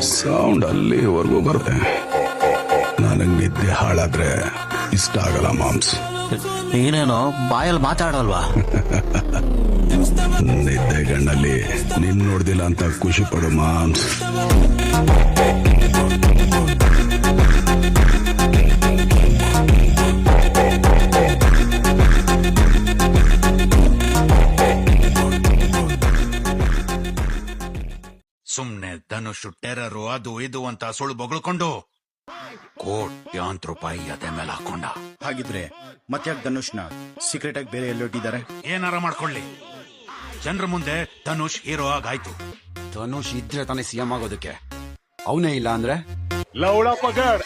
Sound ಅಲ್ಲಿವರೆಗೂ ಬರುತ್ತೆ. ನನಗೆ ನಿದ್ದೆ ಹಾಳಾದ್ರೆ ಇಷ್ಟ ಆಗಲ್ಲ ಮಾಮ್ಸ್. ನೀನೇನೋ ಬಾಯಲ್ಲಿ ಮಾತಾಡಲ್ವಾ? ನಿದ್ದೆ ಗಣ್ಣಲ್ಲಿ ನಿನ್ ನೋಡ್ದಿಲ್ಲ ಅಂತ ಖುಷಿ ಪಡು ಮಾಮ್ಸ್. ಸುಮ್ನೆ ಧನುಷ್ ಟೆರರು ಅದು ಇದು ಅಂತ ಸುಳ್ಳು ಬೊಗಳ್ಕೊಂಡು ಕೋಟ್ಯಾಂತರ ರೂಪಾಯಿ ಅದೇ ಮೇಲೆ ಹಾಕೊಂಡ. ಹಾಗಿದ್ರೆ ಮತ್ಯಾಕ್ ಧನುಷ್ನ ಸೀಕ್ರೆಟ್ ಆಗಿ ಬೇರೆ ಎಲ್ಲೊಟ್ಟಿದ್ದಾರೆ? ಏನಾರ ಮಾಡ್ಕೊಳ್ಳಿ, ಜನರ ಮುಂದೆ ಧನುಷ್ ಹೀರೋ ಆಗಾಯ್ತು. ಧನುಷ್ ಇದ್ರೆ ತಾನೇ ಸಿಎಂ ಆಗೋದಕ್ಕೆ. ಅವನೇ ಇಲ್ಲ ಅಂದ್ರೆ ಲೌಳ ಪಗಡ್